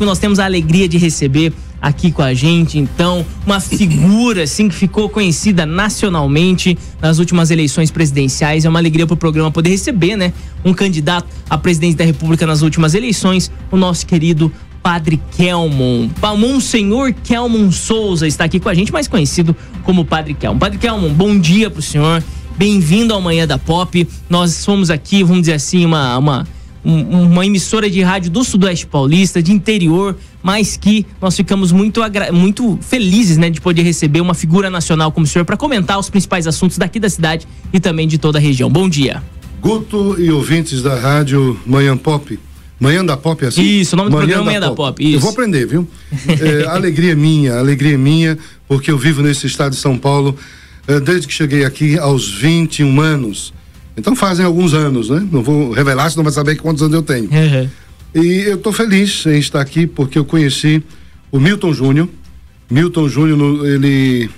Nós temos a alegria de receber aqui com a gente, então, uma figura assim que ficou conhecida nacionalmente nas últimas eleições presidenciais. É uma alegria pro programa poder receber, né, um candidato a presidente da República nas últimas eleições, o nosso querido Padre Kelmon. Monsenhor Kelmon Souza está aqui com a gente, mais conhecido como Padre Kelmon. Padre Kelmon, bom dia pro senhor, bem-vindo ao Manhã da Pop. Nós somos aqui, vamos dizer assim, uma emissora de rádio do Sudoeste Paulista, de interior, mas que nós ficamos muito felizes, né, de poder receber uma figura nacional como o senhor para comentar os principais assuntos daqui da cidade e também de toda a região. Bom dia. Guto e ouvintes da rádio Manhã Pop. Manhã da Pop é assim? Isso, o nome do programa é Manhã da Pop. Isso. Eu vou aprender, viu? Alegria minha, porque eu vivo nesse estado de São Paulo desde que cheguei aqui aos 21 anos. Então fazem alguns anos, né? Não vou revelar, senão vai saber quantos anos eu tenho. Uhum. E eu tô feliz em estar aqui porque eu conheci o Milton Júnior. Milton Júnior, ele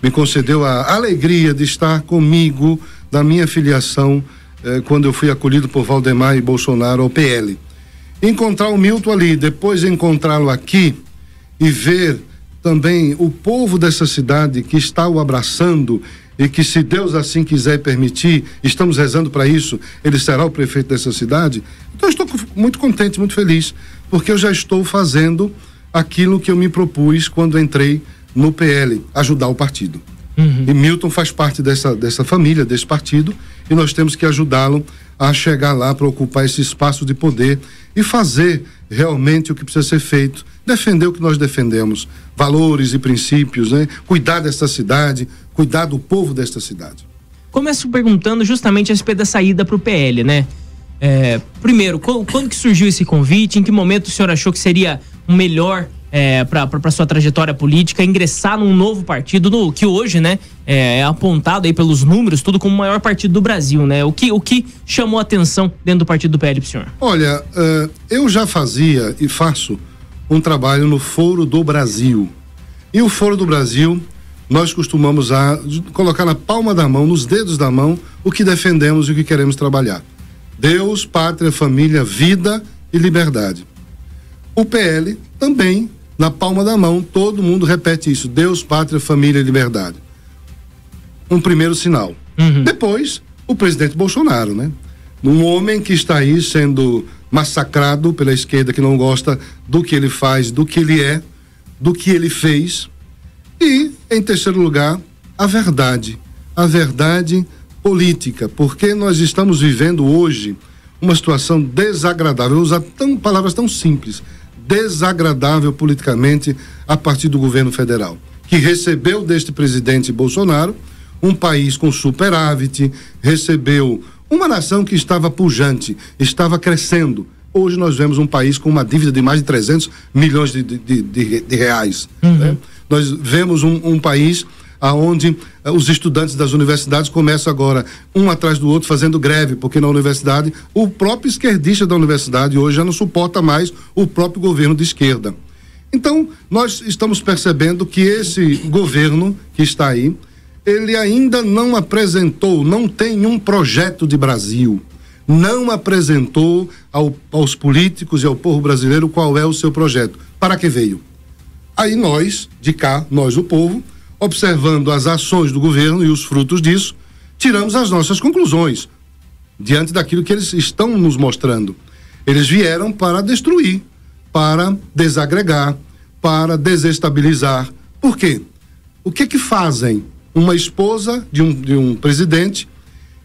me concedeu a alegria de estar comigo da minha filiação quando eu fui acolhido por Valdemar e Bolsonaro ao PL. Encontrar o Milton ali, depois encontrá-lo aqui e ver também o povo dessa cidade que está o abraçando e que, se Deus assim quiser e permitir, estamos rezando para isso, ele será o prefeito dessa cidade. Então eu estou muito contente, muito feliz, porque eu já estou fazendo aquilo que eu me propus quando entrei no PL, ajudar o partido. Uhum. E Milton faz parte dessa família, desse partido, e nós temos que ajudá-lo a chegar lá para ocupar esse espaço de poder e fazer realmente o que precisa ser feito, defender o que nós defendemos, valores e princípios, né? Cuidar dessa cidade, cuidar do povo desta cidade. Começo perguntando justamente a respeito da saída para o PL, né? Primeiro, quando que surgiu esse convite? Em que momento o senhor achou que seria o melhor para sua trajetória política ingressar num novo partido que hoje, né, é apontado aí pelos números tudo como o maior partido do Brasil, né? O que chamou a atenção dentro do partido do PL pro senhor? Olha, eu já fazia e faço um trabalho no Foro do Brasil. E o Foro do Brasil, nós costumamos colocar na palma da mão, nos dedos da mão, o que defendemos e o que queremos trabalhar. Deus, pátria, família, vida e liberdade. O PL também, na palma da mão, todo mundo repete isso: Deus, pátria, família e liberdade. Um primeiro sinal. Uhum. Depois, o presidente Bolsonaro, né? Um homem que está aí sendo massacrado pela esquerda, que não gosta do que ele faz, do que ele é, do que ele fez. E, em terceiro lugar, a verdade política, porque nós estamos vivendo hoje uma situação desagradável. Eu vou usar palavras tão simples: desagradável politicamente a partir do governo federal, que recebeu deste presidente Bolsonaro um país com superávit, recebeu uma nação que estava pujante, estava crescendo. Hoje nós vemos um país com uma dívida de mais de 300 milhões de reais. Uhum. Né? Nós vemos um país onde os estudantes das universidades começam agora, um atrás do outro, fazendo greve, porque na universidade, o próprio esquerdista da universidade hoje já não suporta mais o próprio governo de esquerda. Então, nós estamos percebendo que esse governo que está aí, ele ainda não apresentou, não tem um projeto de Brasil, não apresentou aos políticos e ao povo brasileiro qual é o seu projeto, para que veio. Aí nós, de cá, nós o povo, observando as ações do governo e os frutos disso, tiramos as nossas conclusões diante daquilo que eles estão nos mostrando. Eles vieram para destruir, para desagregar, para desestabilizar. Por quê? O que fazem uma esposa de um presidente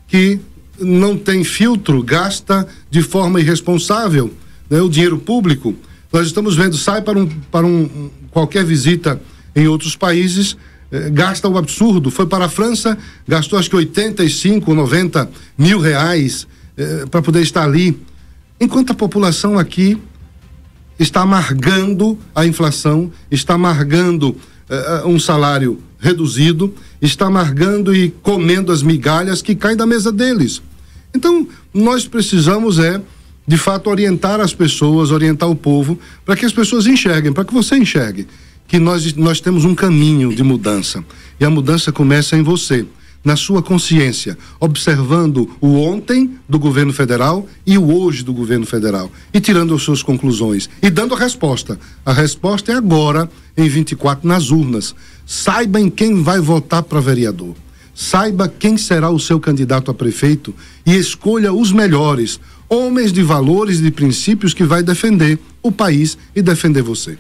que não tem filtro, gasta de forma irresponsável, né, o dinheiro público? Nós estamos vendo, sai para qualquer visita em outros países, gasta um absurdo. Foi para a França, gastou acho que 85 ou 90 mil reais para poder estar ali, enquanto a população aqui está amargando a inflação, está amargando um salário reduzido, está amargando e comendo as migalhas que caem da mesa deles. Então, nós precisamos de fato orientar as pessoas, orientar o povo, para que as pessoas enxerguem, para que você enxergue que nós temos um caminho de mudança, e a mudança começa em você. na sua consciência, observando o ontem do governo federal e o hoje do governo federal, e tirando as suas conclusões e dando a resposta. A resposta é agora, em 24, nas urnas. Saiba em quem vai votar para vereador. Saiba quem será o seu candidato a prefeito e escolha os melhores, homens de valores e de princípios que vai defender o país e defender você.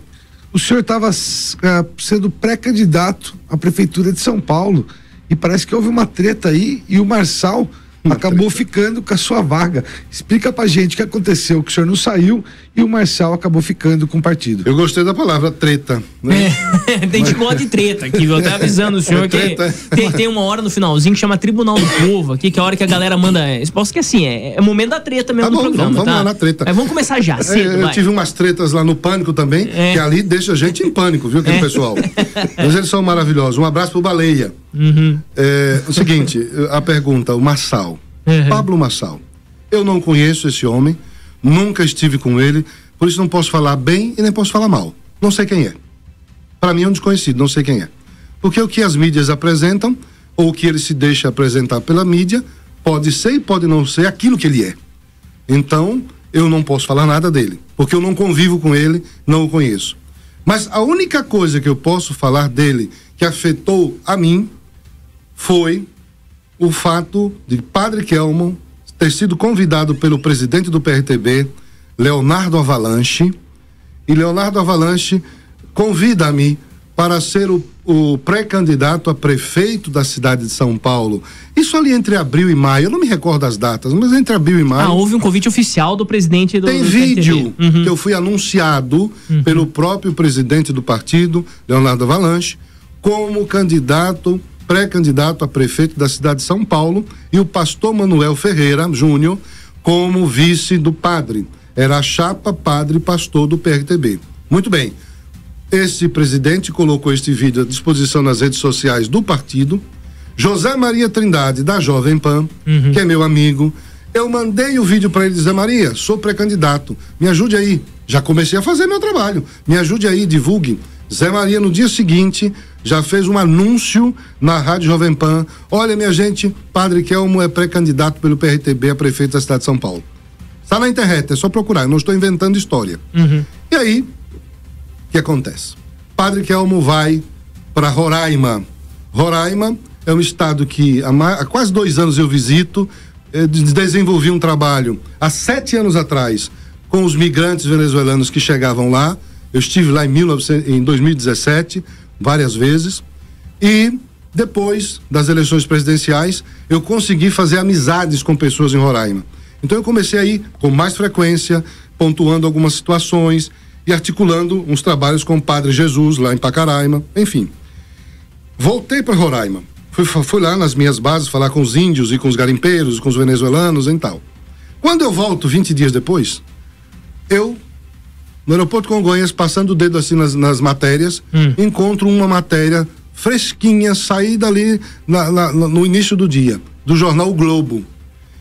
O senhor estava sendo pré-candidato à prefeitura de São Paulo e parece que houve uma treta aí e o Marçal acabou ficando com a sua vaga. Explica pra gente o que aconteceu, que o senhor não saiu e o Marçal acabou ficando com o partido. Eu gostei da palavra treta, né? Tem gente que gosta de treta aqui, viu? Eu tava avisando o senhor que tem uma hora no finalzinho que chama Tribunal do Povo aqui, que é a hora que a galera manda. Posso que assim, é momento da treta mesmo do programa. Vamos lá na treta. Mas vamos começar já, cedo, eu tive umas tretas lá no Pânico também, que ali deixa a gente em pânico, viu, aquele pessoal? Mas eles são maravilhosos. Um abraço pro Baleia. O seguinte, a pergunta, o Marçal. Pablo Marçal. Eu não conheço esse homem, nunca estive com ele, por isso não posso falar bem e nem posso falar mal. Não sei quem é. Para mim é um desconhecido, não sei quem é. Porque o que as mídias apresentam, ou o que ele se deixa apresentar pela mídia, pode ser e pode não ser aquilo que ele é. Então, eu não posso falar nada dele, porque eu não convivo com ele, não o conheço. Mas a única coisa que eu posso falar dele que afetou a mim foi o fato de Padre Kelmon ter sido convidado pelo presidente do PRTB, Leonardo Avalanche, e Leonardo Avalanche convida-me para ser o pré-candidato a prefeito da cidade de São Paulo. Isso ali entre abril e maio, eu não me recordo as datas, mas entre abril e maio. Houve um convite oficial do presidente do Tem vídeo que eu fui anunciado pelo próprio presidente do partido, Leonardo Avalanche, como candidato, pré-candidato a prefeito da cidade de São Paulo, e o pastor Manuel Ferreira Júnior como vice do padre. Era a chapa padre-pastor do PRTB. Muito bem. Esse presidente colocou este vídeo à disposição nas redes sociais do partido. José Maria Trindade, da Jovem Pan, que é meu amigo. Eu mandei o vídeo para ele dizer: Maria, sou pré-candidato, me ajude aí. Já comecei a fazer meu trabalho. Me ajude aí, divulgue. Zé Maria, no dia seguinte, já fez um anúncio na Rádio Jovem Pan. Olha, minha gente, Padre Kelmo é pré-candidato pelo PRTB a prefeito da cidade de São Paulo. Está na internet, é só procurar, eu não estou inventando história. E aí, o que acontece? Padre Kelmo vai para Roraima. Roraima é um estado que há quase 2 anos eu visito. Desenvolvi um trabalho há 7 anos atrás com os migrantes venezuelanos que chegavam lá. Eu estive lá em 2017, várias vezes, e depois das eleições presidenciais, eu consegui fazer amizades com pessoas em Roraima. Então eu comecei a ir com mais frequência, pontuando algumas situações e articulando uns trabalhos com o Padre Jesus, lá em Pacaraima, enfim. Voltei para Roraima, fui lá nas minhas bases falar com os índios e com os garimpeiros, com os venezuelanos e tal. Quando eu volto 20 dias depois, no aeroporto de Congonhas, passando o dedo assim nas matérias, encontro uma matéria fresquinha, saída ali no início do dia, do jornal O Globo,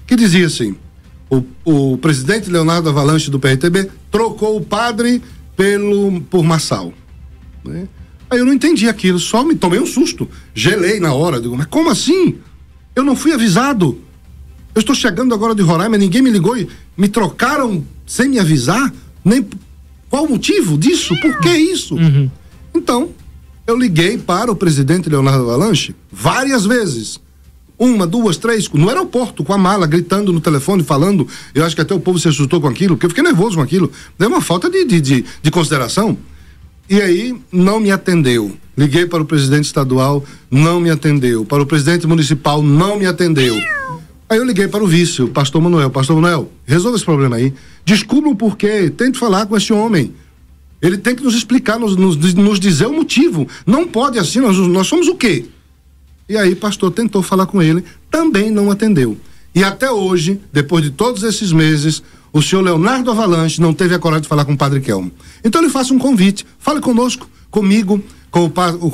que dizia assim: o presidente Leonardo Avalanche do PRTB trocou o padre por Marçal. Né? Aí eu não entendi aquilo, só me tomei um susto, gelei na hora, digo, mas como assim? Eu não fui avisado. Eu estou chegando agora de Roraima, ninguém me ligou e me trocaram sem me avisar, nem... Qual o motivo disso? Por que isso? Então, eu liguei para o presidente Leonardo Avalanche várias vezes. 1, 2, 3, no aeroporto, com a mala, gritando no telefone, falando. Eu acho que até o povo se assustou com aquilo, porque eu fiquei nervoso com aquilo. Deu uma falta de consideração. E aí, não me atendeu. Liguei para o presidente estadual, não me atendeu. Para o presidente municipal, não me atendeu. Aí eu liguei para o vice, o pastor Manuel. Pastor Manuel, resolva esse problema aí. Descubra o porquê, tente falar com esse homem. Ele tem que nos explicar, nos dizer o motivo. Não pode assim, nós somos o quê? E aí o pastor tentou falar com ele, também não atendeu. E até hoje, depois de todos esses meses, o senhor Leonardo Avalanche não teve a coragem de falar com o Padre Kelmo. Então ele faça um convite, fale conosco, comigo, com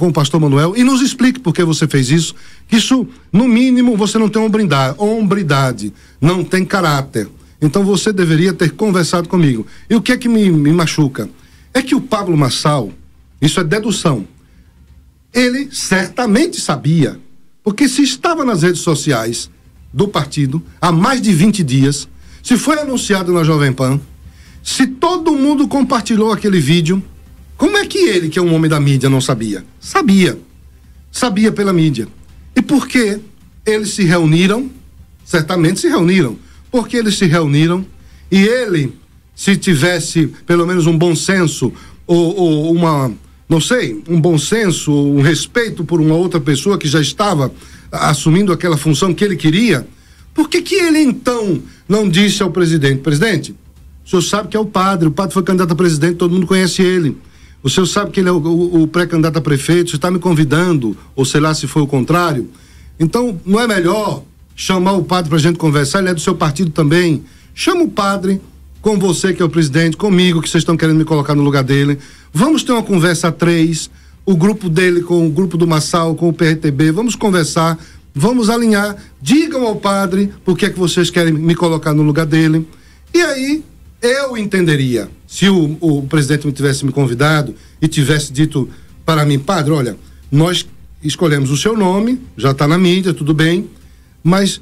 o pastor Manuel, e nos explique por que você fez isso. Isso, no mínimo, você não tem hombridade, não tem caráter. Então você deveria ter conversado comigo. E o que é que me machuca? É que o Pablo Marçal, isso é dedução, ele certamente sabia Porque se estava nas redes sociais do partido há mais de 20 dias, se foi anunciado na Jovem Pan, se todo mundo compartilhou aquele vídeo, como é que ele, que é um homem da mídia, não sabia? Sabia pela mídia. E por que eles se reuniram? Certamente se reuniram. Porque eles se reuniram e ele, se tivesse pelo menos um bom senso ou uma, não sei, um bom senso, um respeito por uma outra pessoa que já estava assumindo aquela função que ele queria, por que ele então não disse ao presidente: presidente, o senhor sabe que é o padre foi candidato a presidente, todo mundo conhece ele, o senhor sabe que ele é o pré-candidato a prefeito, você está me convidando, ou sei lá se foi o contrário, então não é melhor chamar o padre para a gente conversar, ele é do seu partido também, chama o padre com você que é o presidente, comigo que vocês estão querendo me colocar no lugar dele, vamos ter uma conversa a 3, o grupo dele com o grupo do Marçal, com o PRTB, vamos conversar, vamos alinhar, digam ao padre por que é que vocês querem me colocar no lugar dele, e aí eu entenderia, se o presidente me tivesse me convidado e tivesse dito para mim: padre, olha, nós escolhemos o seu nome, já está na mídia, tudo bem, mas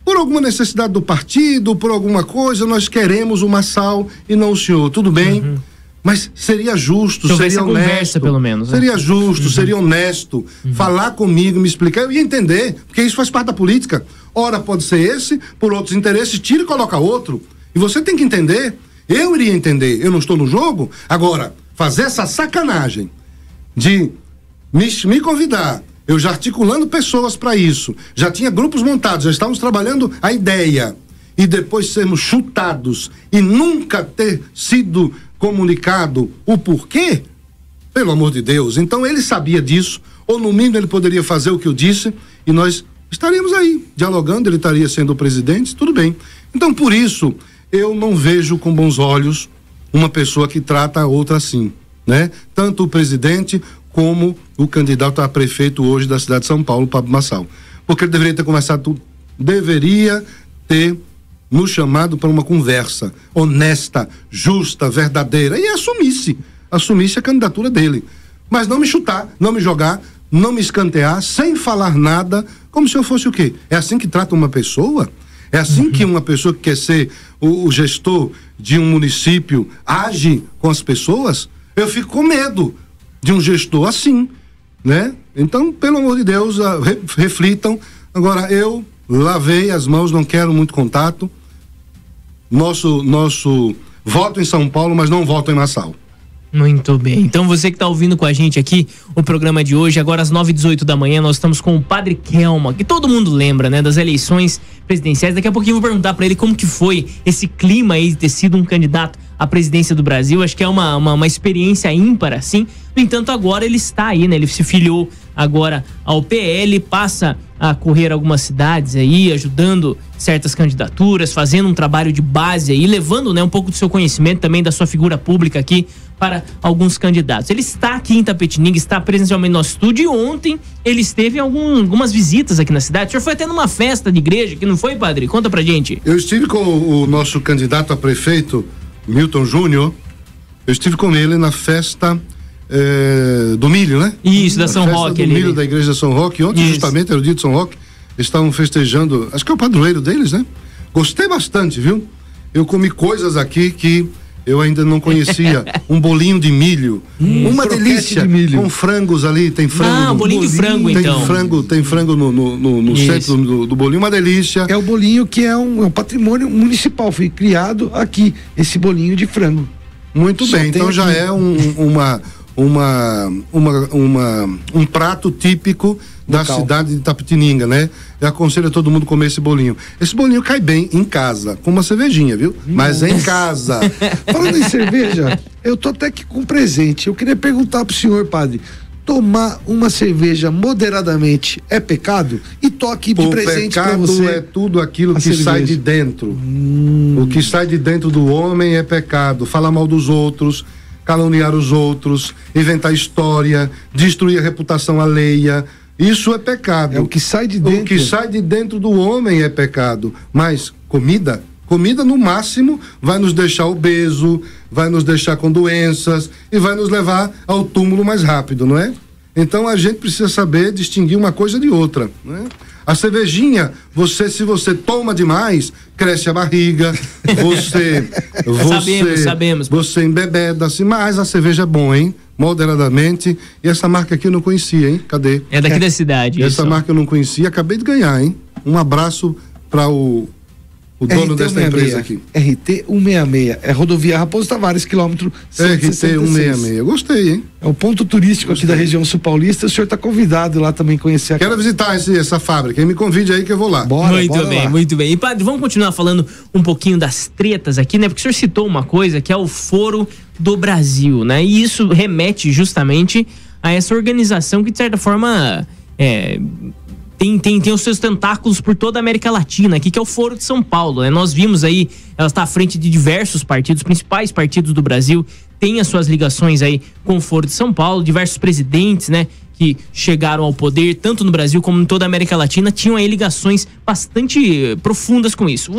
por alguma necessidade do partido, por alguma coisa, nós queremos o Marçal e não o senhor, tudo bem, mas seria justo, seria honesto, conversa, pelo menos, né? Seria justo, seria honesto, falar comigo, me explicar, eu ia entender, porque isso faz parte da política. Ora pode ser esse, por outros interesses, tira e coloca outro, e você tem que entender, eu iria entender, eu não estou no jogo. Agora, fazer essa sacanagem de me convidar, eu já articulando pessoas para isso, já tinha grupos montados, já estávamos trabalhando a ideia, e depois sermos chutados e nunca ter sido comunicado o porquê, pelo amor de Deus. Então ele sabia disso, ou no mínimo ele poderia fazer o que eu disse, e nós estaríamos aí dialogando, ele estaria sendo o presidente, tudo bem. Então por isso eu não vejo com bons olhos uma pessoa que trata a outra assim, né? Tanto o presidente como o candidato a prefeito hoje da cidade de São Paulo, Pablo Marçal. Porque ele deveria ter conversado, deveria ter nos chamado para uma conversa honesta, justa, verdadeira, e assumisse a candidatura dele. Mas não me chutar, não me jogar, não me escantear, sem falar nada, como se eu fosse o quê? É assim que trata uma pessoa? É assim que uma pessoa que quer ser o gestor de um município age com as pessoas? Eu fico com medo de um gestor assim, né? Então, pelo amor de Deus, reflitam. Agora, eu lavei as mãos, não quero muito contato. Nosso voto em São Paulo, mas não voto em Marçal. Muito bem, então você que está ouvindo com a gente aqui o programa de hoje, agora às 9h18 da manhã, nós estamos com o Padre Kelma, que todo mundo lembra, né, das eleições presidenciais. Daqui a pouquinho eu vou perguntar para ele como que foi esse clima aí de ter sido um candidato à presidência do Brasil. Acho que é uma experiência ímpar, assim. No entanto, agora ele está aí, né, ele se filiou agora ao PL, passa a correr algumas cidades aí, ajudando certas candidaturas, fazendo um trabalho de base aí, levando, né, um pouco do seu conhecimento também, da sua figura pública aqui para alguns candidatos. Ele está aqui em Itapetininga, está presencialmente no nosso estúdio, e ontem ele esteve em algumas visitas aqui na cidade. O senhor foi até numa festa de igreja, que não foi, padre? Conta pra gente. Eu estive com o nosso candidato a prefeito, Milton Júnior, eu estive com ele na festa do milho, né? Isso, da São Roque. Do milho da igreja de São Roque. Ontem, justamente, era o dia de São Roque, estavam festejando, acho que é o padroeiro deles, né? Gostei bastante, viu? Eu comi coisas aqui que eu ainda não conhecia. Um bolinho de milho, uma delícia, de milho. Com frangos ali, tem frango. Um bolinho de frango, tem então. Tem frango no centro do bolinho, uma delícia. É o bolinho que é um patrimônio municipal, foi criado aqui, esse bolinho de frango. Muito bem, então já é um prato típico da cidade de Itapetininga, né? Eu aconselho a todo mundo comer esse bolinho. Esse bolinho cai bem em casa, com uma cervejinha, viu? Mas em casa. Falando em cerveja, eu tô até aqui com um presente. Eu queria perguntar pro senhor, padre, tomar uma cerveja moderadamente é pecado? E tô aqui de presente pra você. O pecado é tudo aquilo que sai de dentro. O que sai de dentro do homem é pecado. Falar mal dos outros, caluniar os outros, inventar história, destruir a reputação alheia. Isso é pecado. É o que sai de dentro. O que sai de dentro do homem é pecado. Mas comida no máximo vai nos deixar obeso, vai nos deixar com doenças e vai nos levar ao túmulo mais rápido, não é? Então a gente precisa saber distinguir uma coisa de outra, né? A cervejinha, se você toma demais, cresce a barriga, Sabemos. Você embebeda-se, mas a cerveja é bom, hein? Moderadamente. E essa marca aqui eu não conhecia, hein? Cadê? É daqui da cidade. Essa marca eu não conhecia, acabei de ganhar, hein? Um abraço para o dono dessa empresa aqui. RT 166, é rodovia Raposo Tavares, quilômetro 166. RT 166, gostei, hein? É o ponto turístico aqui da região sul paulista. O senhor está convidado lá também conhecer. Quero visitar essa fábrica, me convide aí que eu vou lá. Muito bem. E padre, vamos continuar falando um pouquinho das tretas aqui, né? Porque o senhor citou uma coisa que é o Foro do Brasil, né? E isso remete justamente a essa organização que, de certa forma, tem os seus tentáculos por toda a América Latina, aqui que é o Foro de São Paulo, né? Nós vimos aí, ela está à frente de diversos partidos, principais partidos do Brasil, tem as suas ligações aí com o Foro de São Paulo, diversos presidentes, né, que chegaram ao poder, tanto no Brasil como em toda a América Latina, tinham aí ligações bastante profundas com isso.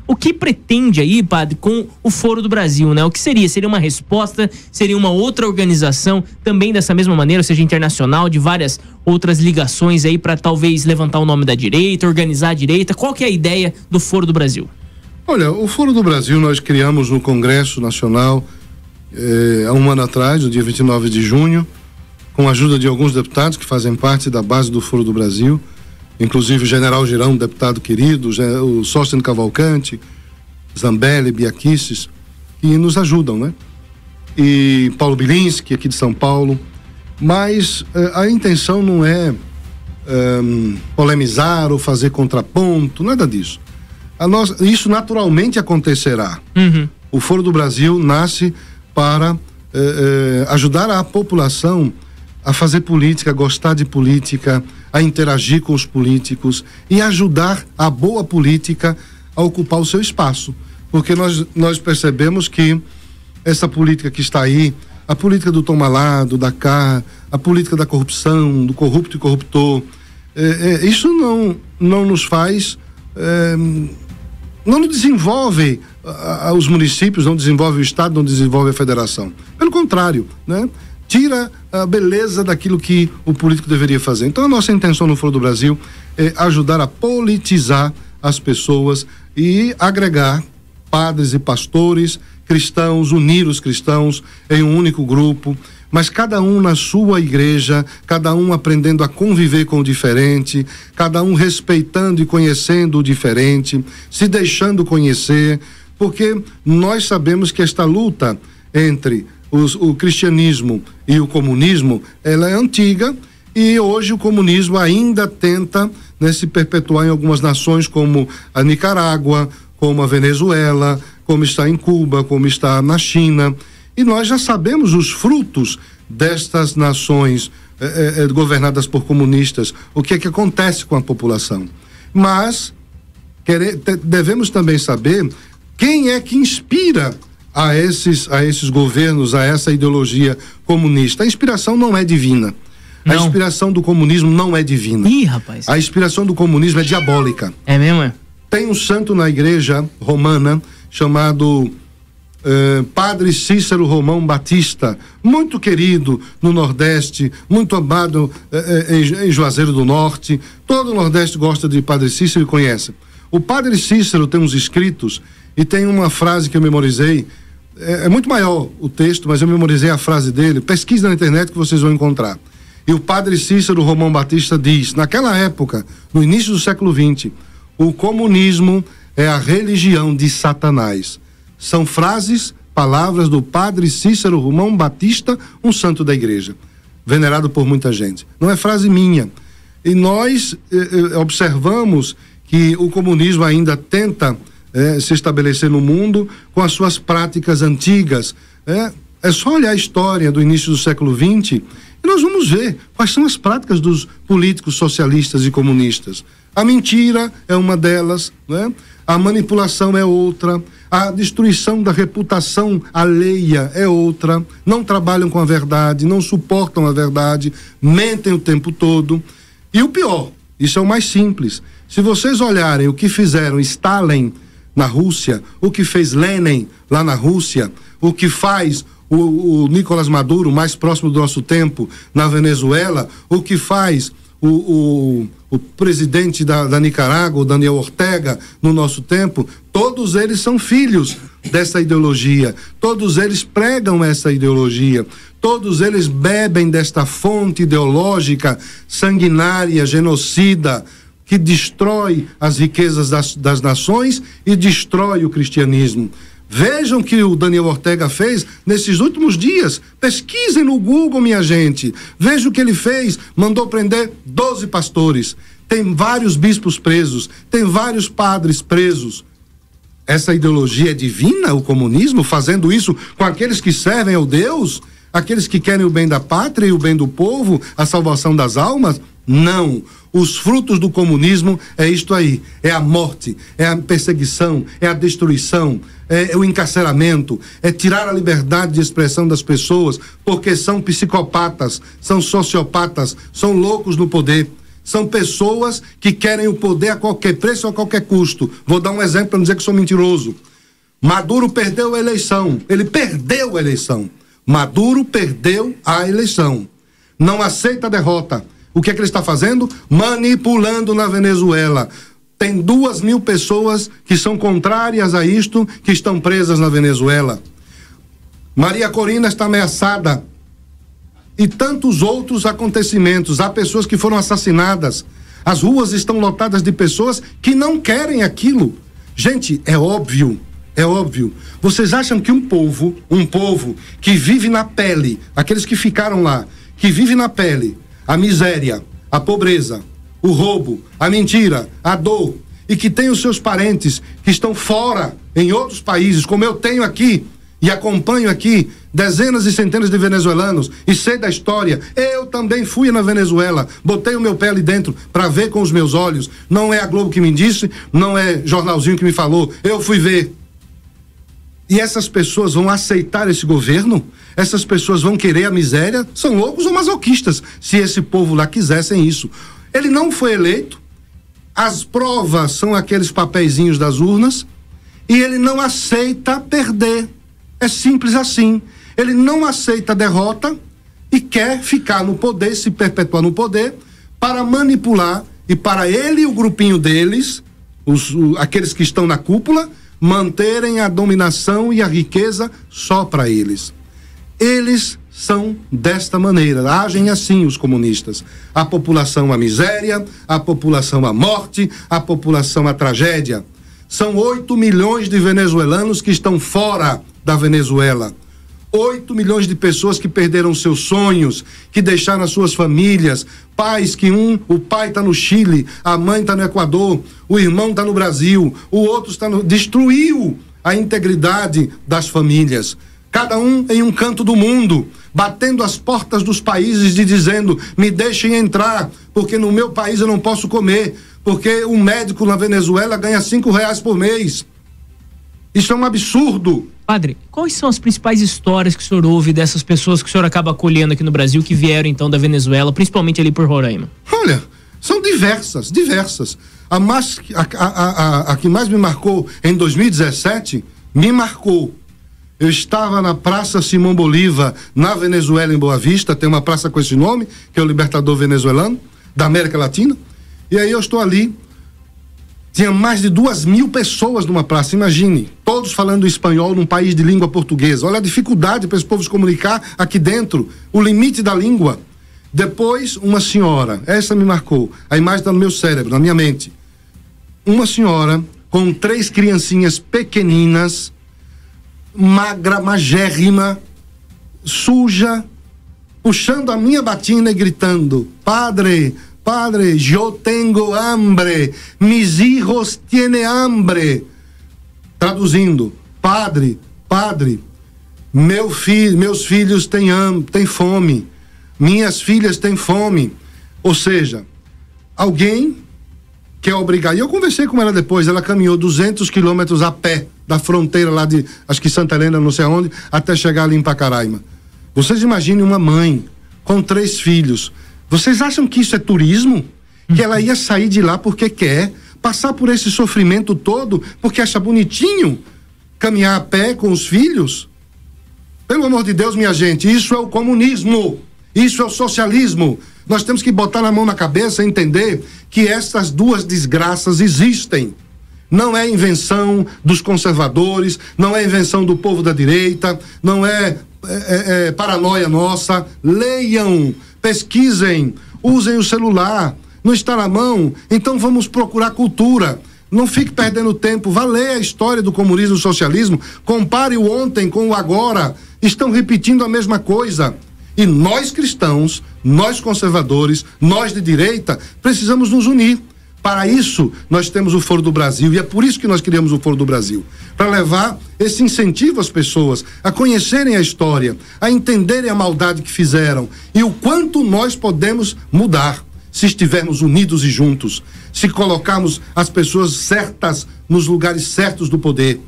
O que pretende aí, padre, com o Foro do Brasil, né? O que seria? Seria uma resposta? Seria uma outra organização, também dessa mesma maneira, ou seja, internacional, de várias outras ligações aí para talvez levantar o nome da direita, organizar a direita? Qual que é a ideia do Foro do Brasil? Olha, o Foro do Brasil nós criamos no Congresso Nacional há um ano atrás, no dia 29 de junho, com a ajuda de alguns deputados que fazem parte da base do Foro do Brasil, inclusive o General Girão, deputado querido, o Sócio Cavalcante, Zambelli, Biaquices, que nos ajudam, né? E Paulo Bilinski, aqui de São Paulo. Mas a intenção não é polemizar ou fazer contraponto, nada disso. Isso naturalmente acontecerá. O Foro do Brasil nasce para ajudar a população a fazer política, a gostar de política, a interagir com os políticos e ajudar a boa política a ocupar o seu espaço. Porque nós percebemos que essa política que está aí, a política do toma lá, do dá cá, a política da corrupção, do corrupto e corruptor, isso não nos faz, não nos desenvolve os municípios, não desenvolve o Estado, não desenvolve a federação. Pelo contrário, né? Tira a beleza daquilo que o político deveria fazer. Então a nossa intenção no Foro do Brasil é ajudar a politizar as pessoas e agregar padres e pastores, cristãos, unir os cristãos em um único grupo, mas cada um na sua igreja, cada um aprendendo a conviver com o diferente, cada um respeitando e conhecendo o diferente, se deixando conhecer, porque nós sabemos que esta luta entre o cristianismo e o comunismo, ela é antiga, e hoje o comunismo ainda tenta, né, se perpetuar em algumas nações como a Nicarágua, como a Venezuela, como está em Cuba, como está na China, e nós já sabemos os frutos destas nações governadas por comunistas, o que é que acontece com a população. Mas devemos também saber quem é que inspira a esses governos, a essa ideologia comunista. A inspiração não é divina. Não. A inspiração do comunismo não é divina. Ih, rapaz. A inspiração do comunismo é diabólica. É mesmo, é? Tem um santo na igreja romana chamado Padre Cícero Romão Batista, muito querido no Nordeste, muito amado em Juazeiro do Norte. Todo o Nordeste gosta de Padre Cícero e conhece. O Padre Cícero tem uns escritos e tem uma frase que eu memorizei. É muito maior o texto, mas eu memorizei a frase dele. Pesquisa na internet que vocês vão encontrar. E o Padre Cícero Romão Batista diz: naquela época, no início do século XX, o comunismo é a religião de Satanás. São palavras do Padre Cícero Romão Batista, um santo da igreja, venerado por muita gente. Não é frase minha. E nós observamos que o comunismo ainda tenta se estabelecer no mundo com as suas práticas antigas. É só olhar a história do início do século XX e nós vamos ver quais são as práticas dos políticos socialistas e comunistas. A mentira é uma delas, né? A manipulação é outra, a destruição da reputação alheia é outra, não trabalham com a verdade, não suportam a verdade, mentem o tempo todo. E o pior, isso é o mais simples, se vocês olharem o que fizeram Stalin na Rússia, o que fez Lenin lá na Rússia, o que faz o Nicolás Maduro, mais próximo do nosso tempo, na Venezuela, o que faz o presidente da Nicarágua, o Daniel Ortega, no nosso tempo, todos eles são filhos dessa ideologia, todos eles pregam essa ideologia, todos eles bebem desta fonte ideológica sanguinária, genocida, que destrói as riquezas das nações e destrói o cristianismo. Vejam o que o Daniel Ortega fez nesses últimos dias. Pesquisem no Google, minha gente. Vejam o que ele fez. Mandou prender 12 pastores. Tem vários bispos presos. Tem vários padres presos. Essa ideologia é divina, o comunismo, fazendo isso com aqueles que servem ao Deus? Aqueles que querem o bem da pátria e o bem do povo, a salvação das almas? Não. Os frutos do comunismo é isto aí, é a morte, é a perseguição, é a destruição, é o encarceramento, é tirar a liberdade de expressão das pessoas, porque são psicopatas, são sociopatas, são loucos no poder. São pessoas que querem o poder a qualquer preço ou a qualquer custo. Vou dar um exemplo para não dizer que sou mentiroso. Maduro perdeu a eleição, ele perdeu a eleição. Maduro perdeu a eleição. Não aceita a derrota. O que é que ele está fazendo? Manipulando na Venezuela. Tem 2.000 pessoas que são contrárias a isto, que estão presas na Venezuela. Maria Corina está ameaçada. E tantos outros acontecimentos. Há pessoas que foram assassinadas. As ruas estão lotadas de pessoas que não querem aquilo. Gente, é óbvio. É óbvio. Vocês acham que um povo que vive na pele, aqueles que ficaram lá, que vive na pele, a miséria, a pobreza, o roubo, a mentira, a dor, e que tem os seus parentes que estão fora, em outros países, como eu tenho aqui, e acompanho aqui dezenas e centenas de venezuelanos, e sei da história. Eu também fui na Venezuela, botei o meu pé ali dentro para ver com os meus olhos. Não é a Globo que me disse, não é jornalzinho que me falou, eu fui ver. E essas pessoas vão aceitar esse governo? Essas pessoas vão querer a miséria? São loucos ou masoquistas, se esse povo lá quisessem isso. Ele não foi eleito, as provas são aqueles papeizinhos das urnas, e ele não aceita perder. É simples assim. Ele não aceita a derrota e quer ficar no poder, se perpetuar no poder, para manipular, e para ele e o grupinho deles, aqueles que estão na cúpula, manterem a dominação e a riqueza só para eles. Eles são desta maneira, agem assim os comunistas. A população à miséria, a população à morte, a população à tragédia. São 8 milhões de venezuelanos que estão fora da Venezuela. 8 milhões de pessoas que perderam seus sonhos, que deixaram as suas famílias, pais que o pai está no Chile, a mãe está no Equador, o irmão está no Brasil, o outro está destruiu a integridade das famílias. Cada um em um canto do mundo, batendo as portas dos países e dizendo, me deixem entrar, porque no meu país eu não posso comer, porque um médico na Venezuela ganha R$5 por mês. Isso é um absurdo. Padre, quais são as principais histórias que o senhor ouve dessas pessoas que o senhor acaba acolhendo aqui no Brasil, que vieram então da Venezuela, principalmente ali por Roraima? Olha, são diversas. A que mais me marcou em 2017, me marcou. Eu estava na Praça Simão Bolívar, na Venezuela, em Boa Vista, tem uma praça com esse nome, que é o Libertador Venezuelano, da América Latina, e aí eu estou ali, tinha mais de 2.000 pessoas numa praça, imagine, todos falando espanhol num país de língua portuguesa. Olha a dificuldade para esse povo se comunicar aqui dentro, o limite da língua. Depois, uma senhora, essa me marcou, a imagem está no meu cérebro, na minha mente. Uma senhora com 3 criancinhas pequeninas, magra, magérrima, suja, puxando a minha batina e gritando, Padre, yo tengo hambre, mis hijos tienen hambre. Traduzindo, Padre, meus filhos têm fome, minhas filhas têm fome. Ou seja, alguém quer obrigar. E eu conversei com ela depois, ela caminhou 200 quilômetros a pé da fronteira lá de, acho que Santa Helena, não sei aonde, até chegar ali em Pacaraima. Vocês imaginem uma mãe com 3 filhos. Vocês acham que isso é turismo? Que ela ia sair de lá porque quer, passar por esse sofrimento todo porque acha bonitinho caminhar a pé com os filhos? Pelo amor de Deus, minha gente, isso é o comunismo, isso é o socialismo. Nós temos que botar a mão na cabeça e entender que essas duas desgraças existem. Não é invenção dos conservadores, não é invenção do povo da direita, não é paranoia nossa. Leiam, pesquisem, usem o celular, não está na mão, então vamos procurar cultura. Não fique perdendo tempo, vá ler a história do comunismo e do socialismo, compare o ontem com o agora, estão repetindo a mesma coisa. E nós cristãos, nós conservadores, nós de direita, precisamos nos unir. Para isso, nós temos o Foro do Brasil, e é por isso que nós criamos o Foro do Brasil, para levar esse incentivo às pessoas a conhecerem a história, a entenderem a maldade que fizeram e o quanto nós podemos mudar se estivermos unidos e juntos, se colocarmos as pessoas certas nos lugares certos do poder.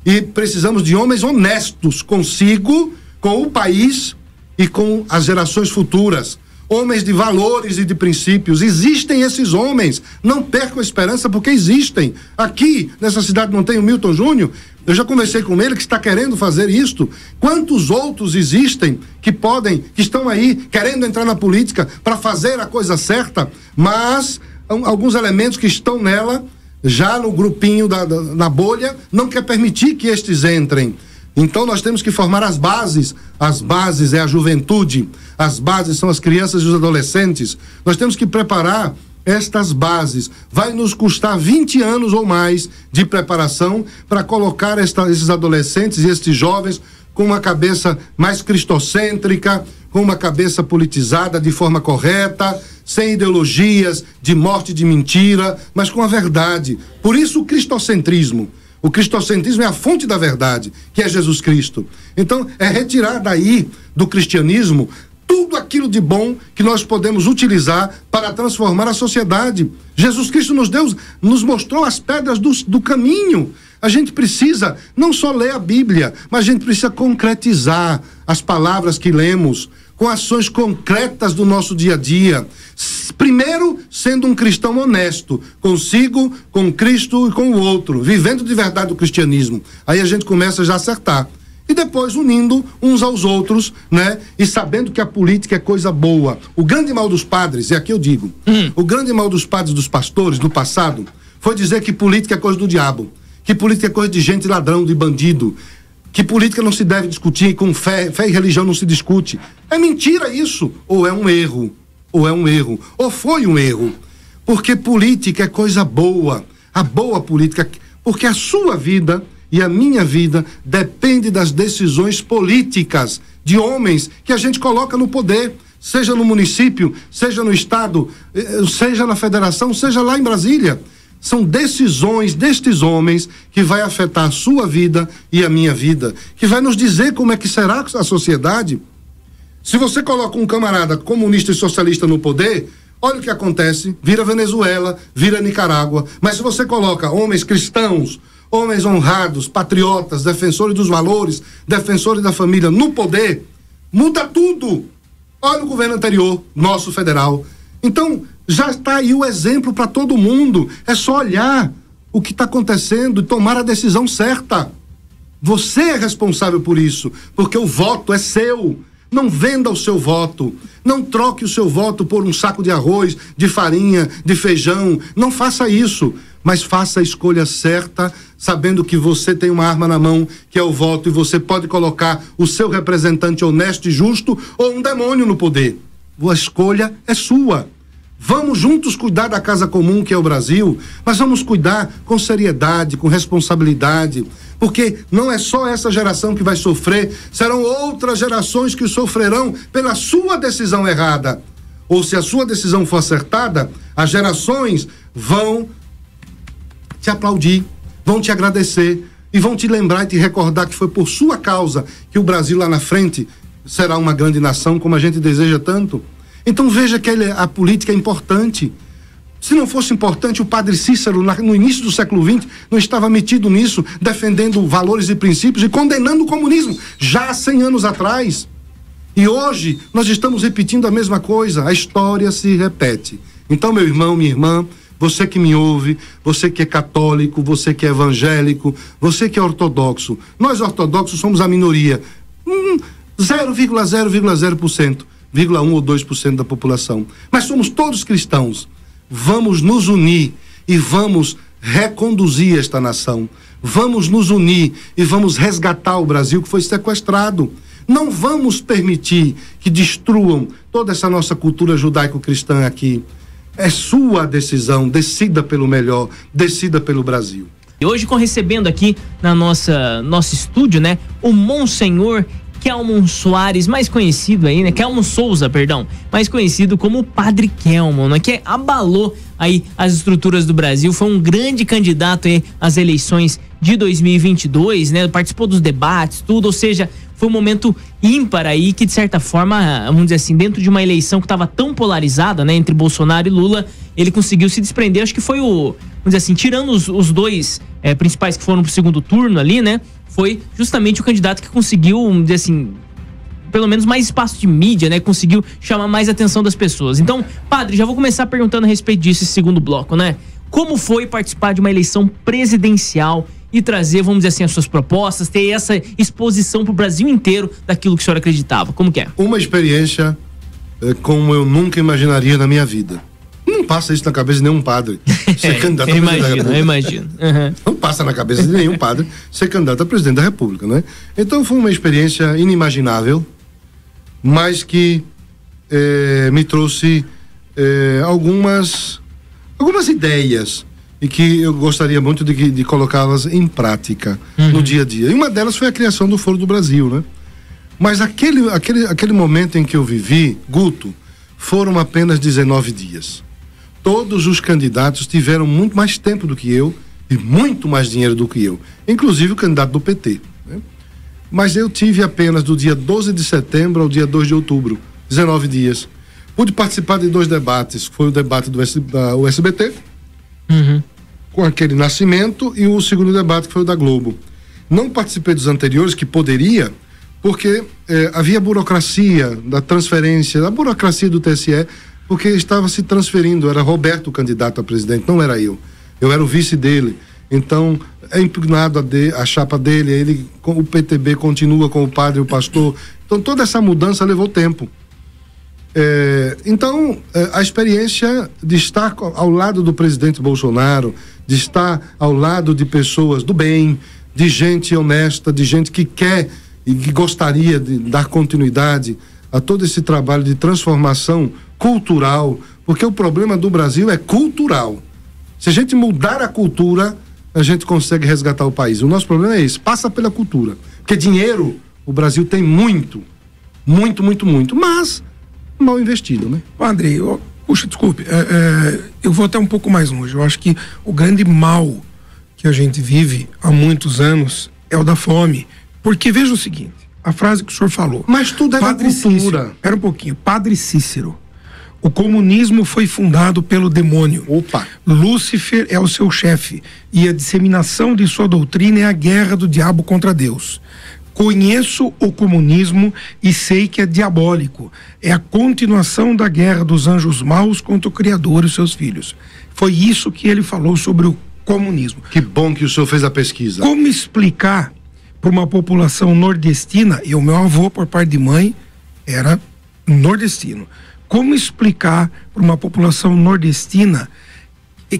E precisamos de homens honestos consigo, com o país e com as gerações futuras. Homens de valores e de princípios. Existem esses homens. Não percam a esperança, porque existem. Aqui, nessa cidade, não tem o Milton Júnior? Eu já conversei com ele, que está querendo fazer isto. Quantos outros existem que estão aí, querendo entrar na política para fazer a coisa certa, mas alguns elementos que estão nela, já no grupinho, na bolha, não quer permitir que estes entrem. Então nós temos que formar as bases. As bases é a juventude, as bases são as crianças e os adolescentes. Nós temos que preparar estas bases. Vai nos custar 20 anos ou mais de preparação para colocar esses adolescentes e estes jovens com uma cabeça mais cristocêntrica, com uma cabeça politizada de forma correta, sem ideologias de morte e de mentira, mas com a verdade. Por isso o cristocentrismo. O cristocentrismo é a fonte da verdade, que é Jesus Cristo. Então, é retirar daí do cristianismo tudo aquilo de bom que nós podemos utilizar para transformar a sociedade. Jesus Cristo nos mostrou as pedras do caminho. A gente precisa não só ler a Bíblia, mas a gente precisa concretizar as palavras que lemos com ações concretas do nosso dia a dia. Primeiro, sendo um cristão honesto, consigo, com Cristo e com o outro, vivendo de verdade o cristianismo. Aí a gente começa já a acertar. E depois unindo uns aos outros, né? E sabendo que a política é coisa boa. O grande mal dos padres, e aqui eu digo, o grande mal dos padres e dos pastores no passado foi dizer que política é coisa do diabo, que política é coisa de gente ladrão, de bandido, que política não se deve discutir, com fé e religião não se discute. É mentira isso, ou é um erro, ou foi um erro, porque política é coisa boa, a boa política, porque a sua vida e a minha vida depende das decisões políticas de homens que a gente coloca no poder, seja no município, seja no estado, seja na federação, seja lá em Brasília. São decisões destes homens que vai afetar a sua vida e a minha vida, que vai nos dizer como é que será a sociedade. Se você coloca um camarada comunista e socialista no poder, olha o que acontece, vira Venezuela, vira Nicarágua. Mas se você coloca homens cristãos, homens honrados, patriotas, defensores dos valores, defensores da família no poder, muda tudo. Olha o governo anterior, nosso federal. Então, já está aí o exemplo para todo mundo. É só olhar o que está acontecendo e tomar a decisão certa. Você é responsável por isso, porque o voto é seu. Não venda o seu voto. Não troque o seu voto por um saco de arroz, de farinha, de feijão. Não faça isso. Mas faça a escolha certa, sabendo que você tem uma arma na mão, que é o voto, e você pode colocar o seu representante honesto e justo ou um demônio no poder. A escolha é sua. Vamos juntos cuidar da casa comum que é o Brasil, mas vamos cuidar com seriedade, com responsabilidade, porque não é só essa geração que vai sofrer, serão outras gerações que sofrerão pela sua decisão errada. Ou se a sua decisão for acertada, as gerações vão te aplaudir, vão te agradecer e vão te lembrar e te recordar que foi por sua causa que o Brasil lá na frente será uma grande nação, como a gente deseja tanto. Então veja que a política é importante. Se não fosse importante, o padre Cícero, no início do século XX, não estava metido nisso, defendendo valores e princípios e condenando o comunismo, já há 100 anos atrás. E hoje, nós estamos repetindo a mesma coisa, a história se repete. Então, meu irmão, minha irmã, você que me ouve, você que é católico, você que é evangélico, você que é ortodoxo, nós ortodoxos somos a minoria. 0,0%, 1 ou 2% da população. Mas somos todos cristãos. Vamos nos unir e vamos reconduzir esta nação. Vamos nos unir e vamos resgatar o Brasil que foi sequestrado. Não vamos permitir que destruam toda essa nossa cultura judaico-cristã aqui. É sua decisão, decida pelo melhor, decida pelo Brasil. E hoje recebendo aqui na nosso estúdio, né, o Monsenhor Kelmon Soares, mais conhecido aí, né, Kelmon Souza, perdão, mais conhecido como o Padre Kelmon, né, que abalou aí as estruturas do Brasil, foi um grande candidato aí às eleições de 2022, né, participou dos debates, tudo, ou seja, foi um momento ímpar aí que, de certa forma, vamos dizer assim, dentro de uma eleição que estava tão polarizada, né, entre Bolsonaro e Lula, ele conseguiu se desprender, acho que foi vamos dizer assim, tirando os dois principais que foram pro segundo turno ali, né, foi justamente o candidato que conseguiu, vamos dizer assim, pelo menos mais espaço de mídia, né, conseguiu chamar mais atenção das pessoas. Então, padre, já vou começar perguntando a respeito disso, esse segundo bloco, né, como foi participar de uma eleição presidencial e trazer, vamos dizer assim, as suas propostas, ter essa exposição pro Brasil inteiro daquilo que o senhor acreditava? Como que é? Uma experiência como eu nunca imaginaria na minha vida. Não passa isso na cabeça de nenhum padre ser candidato a presidente da República. Eu imagino. Uhum. Não passa na cabeça de nenhum padre ser candidato a presidente da República, né? Então foi uma experiência inimaginável, mas que me trouxe algumas ideias e que eu gostaria muito de colocá-las em prática no dia a dia. E uma delas foi a criação do Foro do Brasil, né? Mas aquele momento em que eu vivi, Guto, foram apenas 19 dias. Todos os candidatos tiveram muito mais tempo do que eu e muito mais dinheiro do que eu, inclusive o candidato do PT, né? Mas eu tive apenas do dia 12 de setembro ao dia 2 de outubro, 19 dias. Pude participar de 2 debates, foi o debate da USBT, com aquele Nascimento, e o segundo debate que foi o da Globo. Não participei dos anteriores, que poderia, porque havia burocracia da transferência, a burocracia do TSE, porque estava se transferindo, era Roberto o candidato a presidente, não era eu era o vice dele, então é impugnado a chapa dele, o PTB continua com o padre e o pastor, então toda essa mudança levou tempo. Então a experiência de estar ao lado do presidente Bolsonaro, de estar ao lado de pessoas do bem, de gente honesta, de gente que quer e que gostaria de dar continuidade a todo esse trabalho de transformação cultural, porque o problema do Brasil é cultural. Se a gente mudar a cultura, a gente consegue resgatar o país. O nosso problema é esse, passa pela cultura. Porque dinheiro, o Brasil tem muito, mas mal investido, né? Andrei, puxa, desculpe, eu vou até um pouco mais longe. Eu acho que o grande mal que a gente vive há muitos anos é o da fome. Porque veja o seguinte, a frase que o senhor falou. Mas tudo é da cultura. Espera um pouquinho. Padre Cícero. O comunismo foi fundado pelo demônio. Opa! Lúcifer é o seu chefe. E a disseminação de sua doutrina é a guerra do diabo contra Deus. Conheço o comunismo e sei que é diabólico. É a continuação da guerra dos anjos maus contra o Criador e seus filhos. Foi isso que ele falou sobre o comunismo. Que bom que o senhor fez a pesquisa. Como explicar para uma população nordestina, e o meu avô, por parte de mãe, era nordestino, como explicar para uma população nordestina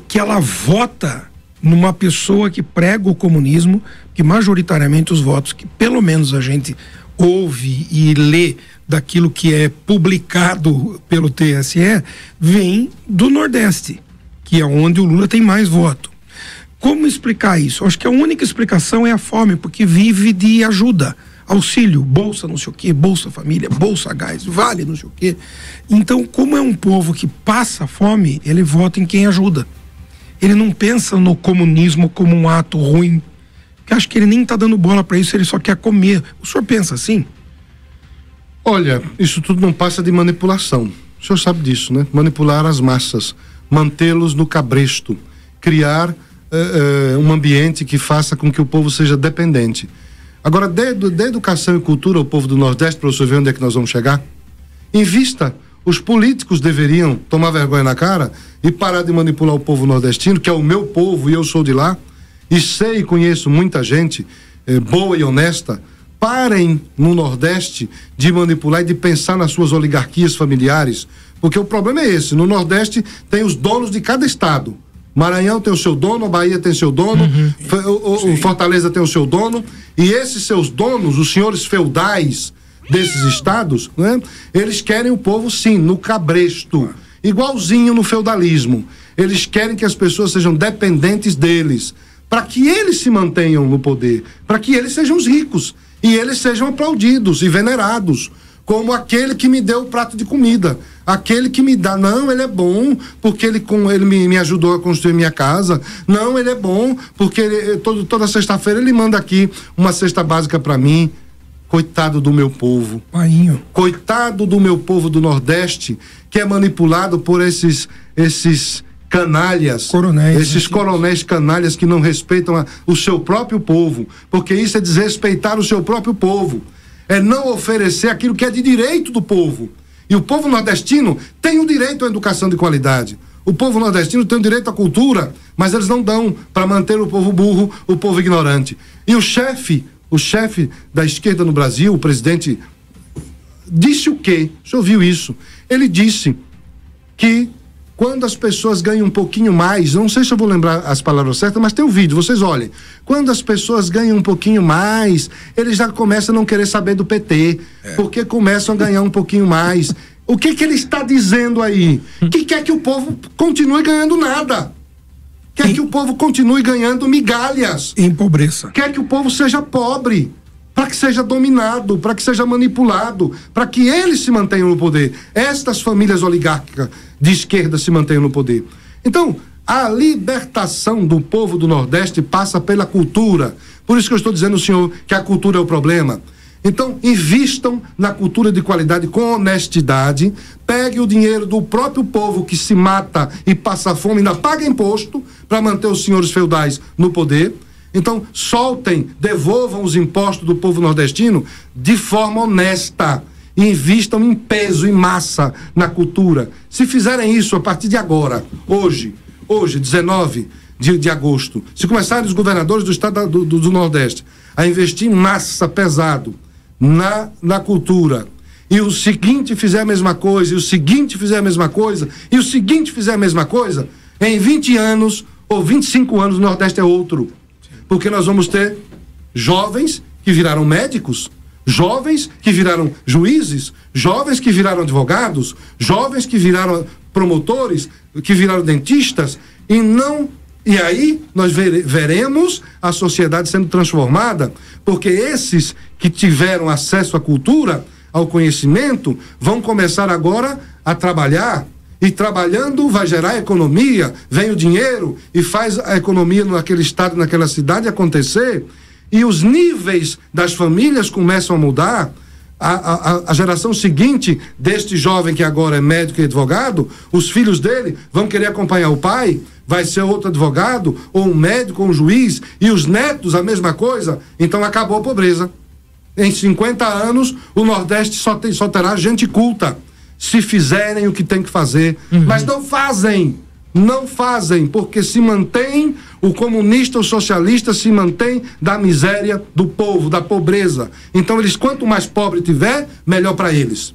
que ela vota numa pessoa que prega o comunismo, que majoritariamente os votos que pelo menos a gente ouve e lê daquilo que é publicado pelo TSE, vem do Nordeste, que é onde o Lula tem mais voto. Como explicar isso? Eu acho que a única explicação é a fome, porque vive de ajuda, auxílio, bolsa não sei o quê, bolsa família, bolsa gás, vale não sei o quê. Então, como é um povo que passa fome, ele vota em quem ajuda. Ele não pensa no comunismo como um ato ruim, porque acho que ele nem tá dando bola para isso, ele só quer comer. O senhor pensa assim? Olha, isso tudo não passa de manipulação. O senhor sabe disso, né? Manipular as massas, mantê-los no cabresto, criar um ambiente que faça com que o povo seja dependente. Agora, de educação e cultura, o povo do Nordeste, para você ver onde é que nós vamos chegar, invista. Os políticos deveriam tomar vergonha na cara e parar de manipular o povo nordestino, que é o meu povo e eu sou de lá, e sei e conheço muita gente boa e honesta, parem no Nordeste de manipular e de pensar nas suas oligarquias familiares, porque o problema é esse. No Nordeste tem os donos de cada estado. Maranhão tem o seu dono, a Bahia tem seu dono, o Fortaleza tem o seu dono, e esses seus donos, os senhores feudais desses estados, né, eles querem o povo, sim, no cabresto, igualzinho no feudalismo. Eles querem que as pessoas sejam dependentes deles, para que eles se mantenham no poder, para que eles sejam os ricos, e eles sejam aplaudidos e venerados, como aquele que me deu o prato de comida, aquele que me dá, não, ele é bom porque ele me ajudou a construir minha casa, não, ele é bom porque toda sexta-feira ele manda aqui uma cesta básica para mim. Coitado do meu povo, coitado do meu povo do Nordeste, que é manipulado por esses canalhas, coronéis canalhas que não respeitam o seu próprio povo, porque isso é desrespeitar o seu próprio povo, é não oferecer aquilo que é de direito do povo. E o povo nordestino tem o direito à educação de qualidade. O povo nordestino tem o direito à cultura, mas eles não dão para manter o povo burro, o povo ignorante. E o chefe da esquerda no Brasil, o presidente, disse o quê? Você ouviu isso? Ele disse que quando as pessoas ganham um pouquinho mais, não sei se eu vou lembrar as palavras certas, mas tem um vídeo, vocês olhem. Quando as pessoas ganham um pouquinho mais, eles já começam a não querer saber do PT, porque começam a ganhar um pouquinho mais. O que ele está dizendo aí? Que quer que o povo continue ganhando nada. Quer que o povo continue ganhando migalhas. Empobreça. Quer que o povo seja pobre, para que seja dominado, para que seja manipulado, para que eles se mantenham no poder. Estas famílias oligárquicas de esquerda se mantenham no poder. Então, a libertação do povo do Nordeste passa pela cultura. Por isso que eu estou dizendo ao senhor que a cultura é o problema. Então, invistam na cultura de qualidade com honestidade, pegue o dinheiro do próprio povo que se mata e passa fome, ainda paga imposto para manter os senhores feudais no poder. Então, soltem, devolvam os impostos do povo nordestino de forma honesta e invistam em peso, em massa na cultura. Se fizerem isso a partir de agora, hoje, 19 de agosto, se começarem os governadores do estado do Nordeste a investir em massa, pesado, na cultura, e o seguinte fizer a mesma coisa, e o seguinte fizer a mesma coisa, e o seguinte fizer a mesma coisa, em 20 anos ou 25 anos o Nordeste é outro. Porque nós vamos ter jovens que viraram médicos, jovens que viraram juízes, jovens que viraram advogados, jovens que viraram promotores, que viraram dentistas, e aí nós veremos a sociedade sendo transformada, porque esses que tiveram acesso à cultura, ao conhecimento, vão começar agora a trabalhar, e trabalhando vai gerar economia, vem o dinheiro e faz a economia naquele estado, naquela cidade acontecer, e os níveis das famílias começam a mudar. A geração seguinte deste jovem que agora é médico e advogado, os filhos dele vão querer acompanhar o pai, vai ser outro advogado, ou um médico, ou um juiz, e os netos a mesma coisa. Então acabou a pobreza. Em 50 anos o Nordeste só terá gente culta, se fizerem o que tem que fazer. Mas não fazem, porque se mantém, o comunista, o socialista se mantém da miséria do povo, da pobreza. Então eles, quanto mais pobre tiver, melhor para eles.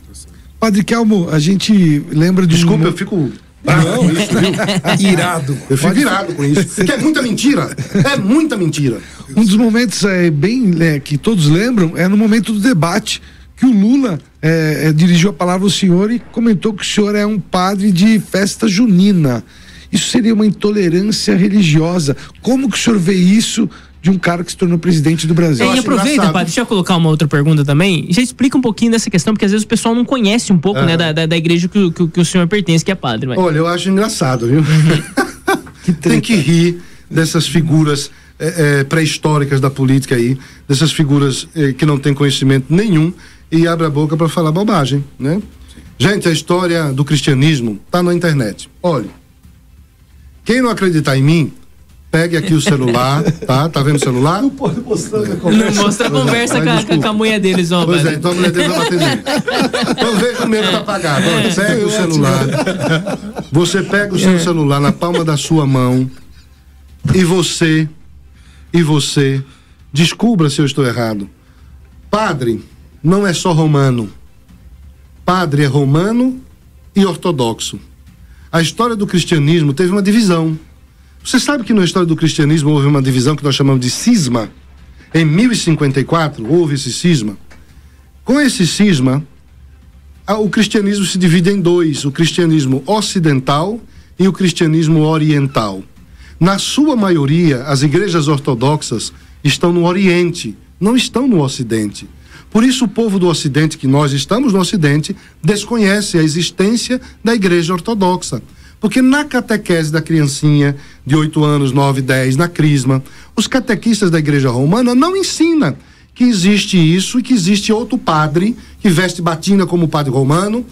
Padre Kelmo, a gente lembra de... Desculpa, eu fico bravo com isso, viu? Irado. Eu fico irado com isso, porque é muita mentira. É muita mentira. Um dos momentos que todos lembram é no momento do debate, que o Lula dirigiu a palavra ao senhor e comentou que o senhor é um padre de festa junina. Isso seria uma intolerância religiosa. Como que o senhor vê isso de um cara que se tornou presidente do Brasil? E aproveita, padre, deixa eu colocar uma outra pergunta também. Já explica um pouquinho dessa questão, porque às vezes o pessoal não conhece um pouco, né, da igreja que o senhor pertence, que é padre. Mas... Olha, eu acho engraçado, viu? Tem que rir dessas figuras pré-históricas da política aí, dessas figuras que não têm conhecimento nenhum e abre a boca para falar bobagem, né? Gente, a história do cristianismo tá na internet. Olha, quem não acreditar em mim, pegue aqui o celular, tá? Tá vendo o celular? Não pode mostrar a conversa. Não mostra a conversa com a mulher deles, ó. Pois então a mulher deles vai bater nele. Então veja, o meu tá apagado. Olha, pega o celular. Você pega o seu celular na palma da sua mão e você descubra se eu estou errado. Padre não é só romano. Padre é romano e ortodoxo. A história do cristianismo teve uma divisão. Você sabe que na história do cristianismo houve uma divisão que nós chamamos de cisma? Em 1054 houve esse cisma. Com esse cisma, o cristianismo se divide em dois: o cristianismo ocidental e o cristianismo oriental. Na sua maioria, as igrejas ortodoxas estão no Oriente, não estão no Ocidente. Por isso o povo do Ocidente, que nós estamos no Ocidente, desconhece a existência da igreja ortodoxa. Porque na catequese da criancinha de 8 anos, 9, 10, na crisma, os catequistas da igreja romana não ensinam que existe isso e que existe outro padre que veste batina como o padre romano,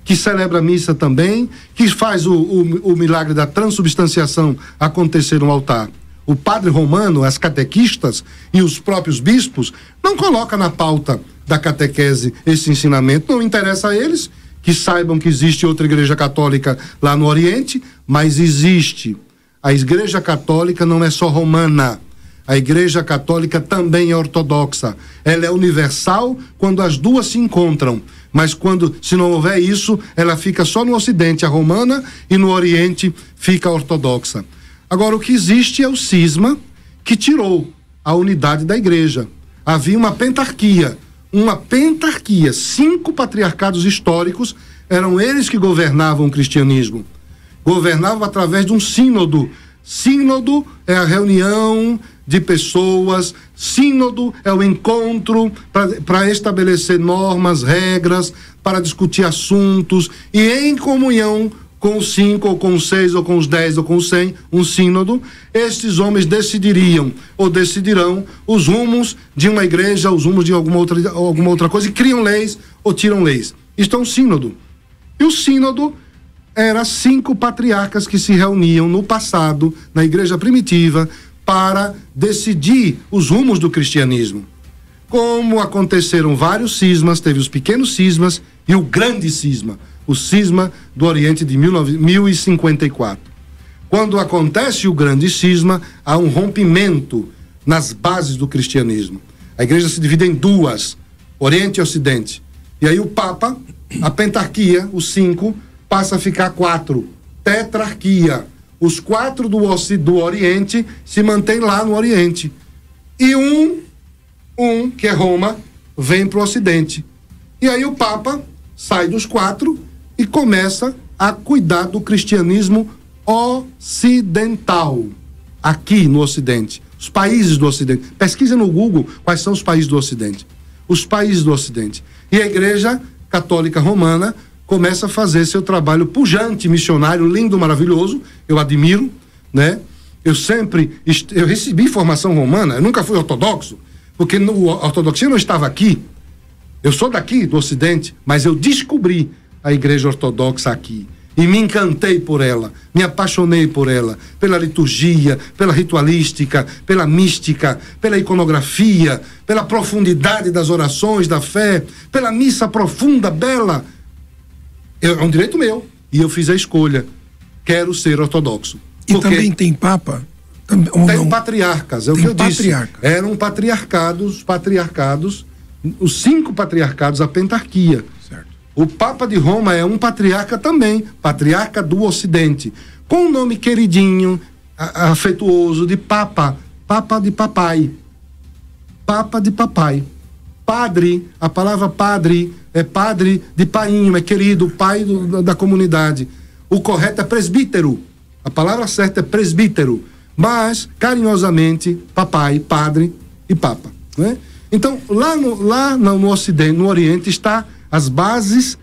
que celebra a missa também, que faz o milagre da transubstanciação acontecer no altar. O padre romano, as catequistas e os próprios bispos não colocam na pauta da catequese esse ensinamento. Não interessa a eles que saibam que existe outra igreja católica lá no Oriente, mas existe. A igreja católica não é só romana. A igreja católica também é ortodoxa. Ela é universal quando as duas se encontram. Mas quando, se não houver isso, ela fica só no Ocidente, a romana, e no Oriente fica a ortodoxa. Agora, o que existe é o cisma que tirou a unidade da igreja. Havia uma pentarquia. 5 patriarcados históricos, eram eles que governavam o cristianismo. Governavam através de um sínodo. Sínodo é a reunião de pessoas, sínodo é o encontro para estabelecer normas, regras, para discutir assuntos, e em comunhão com os 5, ou com os 6, ou com os 10, ou com os 100, um sínodo, estes homens decidiriam, ou decidirão, os rumos de uma igreja, os rumos de alguma outra coisa, e criam leis, ou tiram leis. Isto é um sínodo. E o sínodo era 5 patriarcas que se reuniam no passado, na igreja primitiva, para decidir os rumos do cristianismo. Como aconteceram vários cismas, teve os pequenos cismas e o grande cisma, o cisma do Oriente de 1054. Quando acontece o grande cisma, há um rompimento nas bases do cristianismo. A igreja se divide em duas, Oriente e Ocidente. E aí o Papa, a pentarquia, os 5, passa a ficar 4, tetrarquia. Os 4 do Oriente se mantêm lá no Oriente. E um, que é Roma, vem para o Ocidente. E aí o Papa sai dos 4 e começa a cuidar do cristianismo ocidental, aqui no Ocidente. Os países do Ocidente. Pesquisa no Google quais são os países do Ocidente. Os países do Ocidente. E a Igreja Católica Romana começa a fazer seu trabalho pujante, missionário, lindo, maravilhoso. Eu admiro, né? Eu recebi formação romana, eu nunca fui ortodoxo, porque a ortodoxia não estava aqui. Eu sou daqui, do Ocidente, mas eu descobri a igreja ortodoxa aqui. E me encantei por ela, me apaixonei por ela, pela liturgia, pela ritualística, pela mística, pela iconografia, pela profundidade das orações, da fé, pela missa profunda, bela. É um direito meu. E eu fiz a escolha. Quero ser ortodoxo. E também tem Papa? Tem patriarcas, é o que eu disse. Eram patriarcados, os 5 patriarcados, a pentarquia. Certo. O Papa de Roma é um patriarca também, patriarca do Ocidente, com o nome queridinho, afetuoso de Papa, Papa de papai. Papa de papai. Padre, a palavra padre é padre de painho, é querido, pai da comunidade. O correto é presbítero. A palavra certa é presbítero. Mas, carinhosamente, papai, padre e papa. Né? Então, lá no Ocidente, no Oriente, está as bases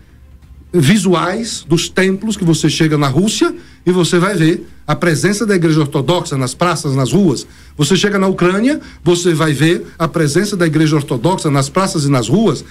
visuais dos templos, que você chega na Rússia e você vai ver a presença da igreja ortodoxa nas praças, nas ruas. Você chega na Ucrânia, você vai ver a presença da igreja ortodoxa nas praças e nas ruas,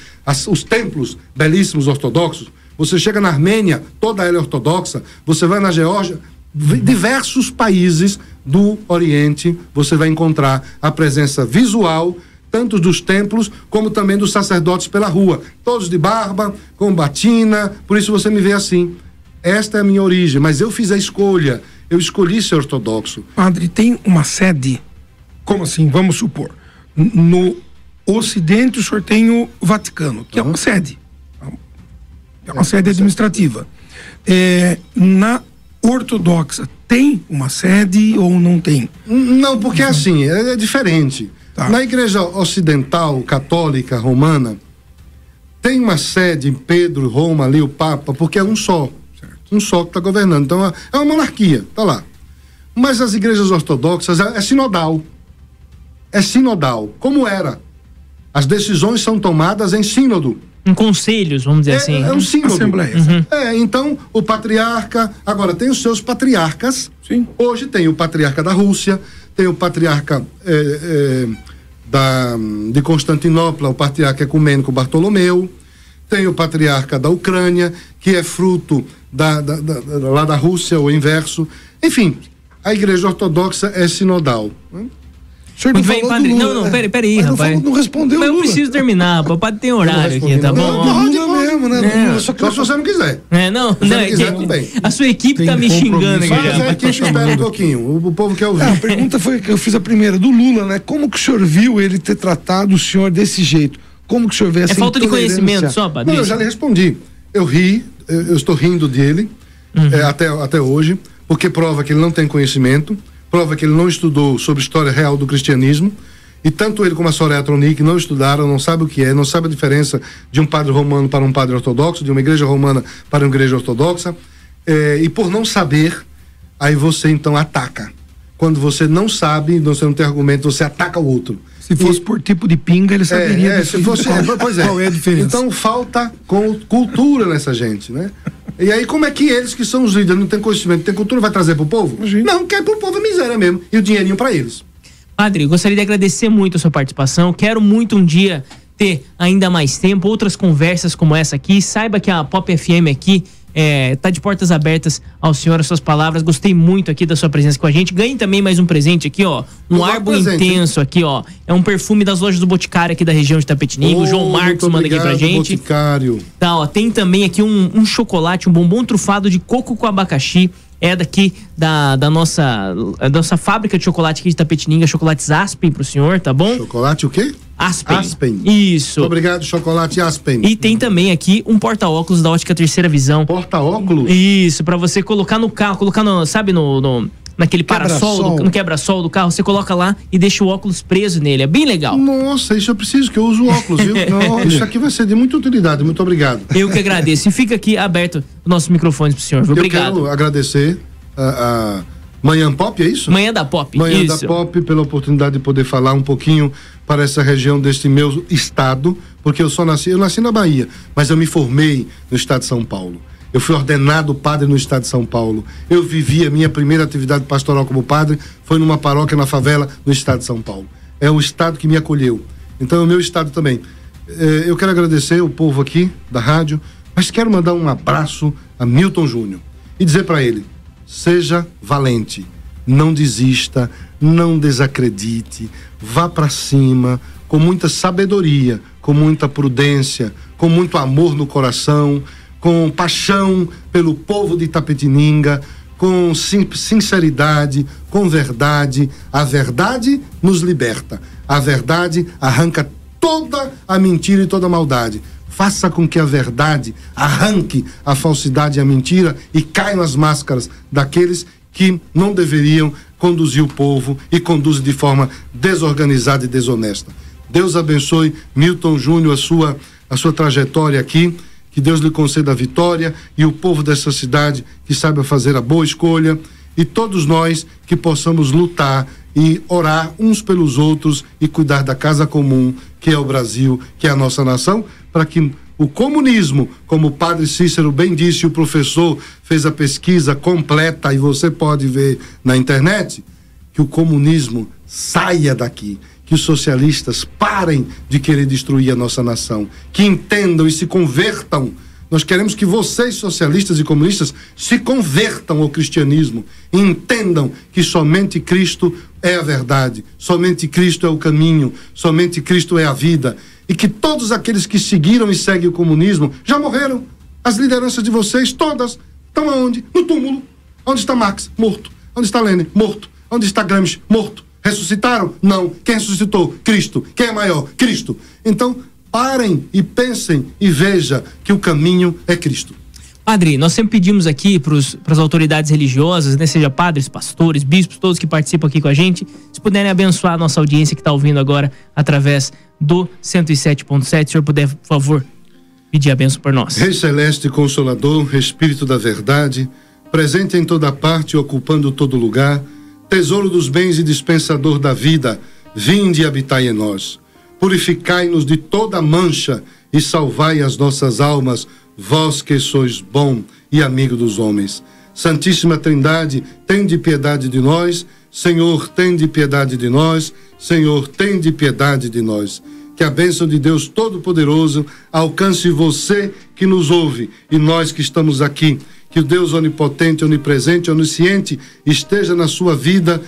os templos belíssimos ortodoxos. Você chega na Armênia, toda ela é ortodoxa. Você vai na Geórgia, diversos países do Oriente, você vai encontrar a presença visual, tanto dos templos, como também dos sacerdotes pela rua. Todos de barba, com batina, por isso você me vê assim. Esta é a minha origem, mas eu fiz a escolha. Eu escolhi ser ortodoxo. Padre, tem uma sede, como assim, vamos supor, o Ocidente o senhor tem o Vaticano, que é uma sede. É uma sede administrativa. Na ortodoxa tem uma sede ou não tem? Não, porque assim, é diferente. Tá. Na igreja ocidental, católica, romana, tem uma sede em Pedro, Roma, ali o Papa, porque é um só. Certo. Um só que está governando. Então é uma monarquia, tá lá. Mas as igrejas ortodoxas é sinodal. É sinodal, como era. As decisões são tomadas em sínodo. Em conselhos, vamos dizer assim. É um sínodo. Assembleia. Então o patriarca, agora tem os seus patriarcas. Sim. Hoje tem o patriarca da Rússia, tem o patriarca de Constantinopla, o patriarca ecumênico Bartolomeu, tem o patriarca da Ucrânia, que é fruto lá da Rússia, o inverso. Enfim, a igreja ortodoxa é sinodal. O senhor Muito bem, padre. Não, peraí, rapaz. Não respondeu, Mas eu Lula. preciso terminar, rapaz. O padre tem horário aqui, tá bom? Não, Lula mesmo, né? Lula, Só se você não quiser. Não, você não quiser, tudo bem. a sua equipe tá me xingando aqui Mas já. a equipe espera um pouquinho. O povo quer ouvir. A pergunta foi que eu fiz a primeira, do Lula, né? Como que o senhor viu ele ter tratado o senhor desse jeito? Como que o senhor vê essa falta de intolerância? conhecimento só, padre? Não, eu já lhe respondi. Eu ri, eu estou rindo dele até hoje, porque prova que ele não tem conhecimento, prova que ele não estudou sobre a história real do cristianismo, e tanto ele como a Soraya Tronic não estudaram, não sabem o que é, não sabem a diferença de um padre romano para um padre ortodoxo, de uma igreja romana para uma igreja ortodoxa, e por não saber, aí você então ataca. Quando você não sabe, você não tem argumento, você ataca o outro. Se fosse por tipo de pinga, ele saberia. Se fosse, pois é. Qual é a diferença? Então falta cultura nessa gente, né? E aí como é que eles que são os líderes não têm conhecimento, não têm cultura, vai trazer pro povo? Imagina. Não, quer pro povo a miséria mesmo, e o dinheirinho pra eles. Padre, gostaria de agradecer muito a sua participação. Quero muito um dia ter ainda mais tempo, outras conversas como essa aqui. Saiba que a Pop FM aqui tá de portas abertas ao senhor, as suas palavras. Gostei muito aqui da sua presença com a gente. Ganhe também mais um presente aqui, ó. Um Arbo intenso aqui, ó. É um perfume das lojas do Boticário aqui da região de Tapetininga. O João Marcos manda aqui pra gente. Boticário. Tá, ó. Tem também aqui um chocolate, um bombom trufado de coco com abacaxi. É daqui da nossa fábrica de chocolate aqui de Tapetininga, chocolates Aspen pro senhor, tá bom? Chocolate o quê? Aspen. Aspen. Isso. Muito obrigado, chocolate Aspen. E tem também aqui um porta-óculos da Ótica Terceira Visão. Porta-óculos? Isso, pra você colocar no carro, colocar no, sabe, naquele parasol, no quebra-sol do carro, você coloca lá e deixa o óculos preso nele. É bem legal. Nossa, isso eu preciso, que eu uso óculos, viu? Não, isso aqui vai ser de muita utilidade. Muito obrigado. Eu que agradeço. E fica aqui aberto os nossos microfones pro senhor. Obrigado. Eu quero agradecer a Manhã Pop, é isso? Manhã da Pop. Manhã isso. da Pop, pela oportunidade de poder falar um pouquinho para essa região deste meu estado, porque eu nasci na Bahia, mas eu me formei no estado de São Paulo. Eu fui ordenado padre no estado de São Paulo. Eu vivi a minha primeira atividade pastoral como padre, foi numa paróquia na favela no estado de São Paulo. É o estado que me acolheu. Então é o meu estado também. Eu quero agradecer o povo aqui da rádio, mas quero mandar um abraço a Milton Júnior e dizer para ele: seja valente, não desista, não desacredite, vá para cima com muita sabedoria, com muita prudência, com muito amor no coração, com paixão pelo povo de Itapetininga, com sinceridade, com verdade. A verdade nos liberta. A verdade arranca toda a mentira e toda a maldade. Faça com que a verdade arranque a falsidade e a mentira e caiam as máscaras daqueles que não deveriam conduzir o povo e conduzem de forma desorganizada e desonesta. Deus abençoe Milton Júnior, a sua trajetória aqui. Que Deus lhe conceda a vitória e o povo dessa cidade que saiba fazer a boa escolha, e todos nós que possamos lutar e orar uns pelos outros e cuidar da casa comum, que é o Brasil, que é a nossa nação, para que o comunismo, como o padre Cícero bem disse, o professor fez a pesquisa completa e você pode ver na internet, que o comunismo saia daqui, que os socialistas parem de querer destruir a nossa nação, que entendam e se convertam. Nós queremos que vocês, socialistas e comunistas, se convertam ao cristianismo e entendam que somente Cristo é a verdade, somente Cristo é o caminho, somente Cristo é a vida, e que todos aqueles que seguiram e seguem o comunismo já morreram. As lideranças de vocês, todas, estão aonde? No túmulo. Onde está Marx? Morto. Onde está Lenin? Morto. Onde está Gramsci? Morto. Ressuscitaram? Não. Quem ressuscitou? Cristo. Quem é maior? Cristo. Então, parem e pensem e vejam que o caminho é Cristo. Padre, nós sempre pedimos aqui para as autoridades religiosas, né, seja padres, pastores, bispos, todos que participam aqui com a gente, se puderem abençoar a nossa audiência que está ouvindo agora através do 107.7, se o senhor puder, por favor, pedir a bênção por nós. Rei Celeste Consolador, Espírito da Verdade, presente em toda parte e ocupando todo lugar, tesouro dos bens e dispensador da vida, vinde e habitai em nós. Purificai-nos de toda mancha e salvai as nossas almas, vós que sois bom e amigo dos homens. Santíssima Trindade, tende piedade de nós. Senhor, tende piedade de nós. Senhor, tende piedade de nós. Que a bênção de Deus Todo-Poderoso alcance você que nos ouve e nós que estamos aqui. Que o Deus onipotente, onipresente, onisciente esteja na sua vida,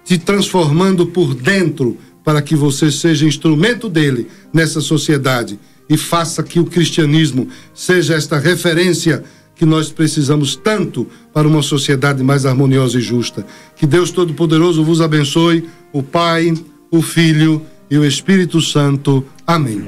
te transformando por dentro, para que você seja instrumento dele nessa sociedade e faça que o cristianismo seja esta referência que nós precisamos tanto para uma sociedade mais harmoniosa e justa. Que Deus Todo-Poderoso vos abençoe, o Pai, o Filho e o Espírito Santo. Amém.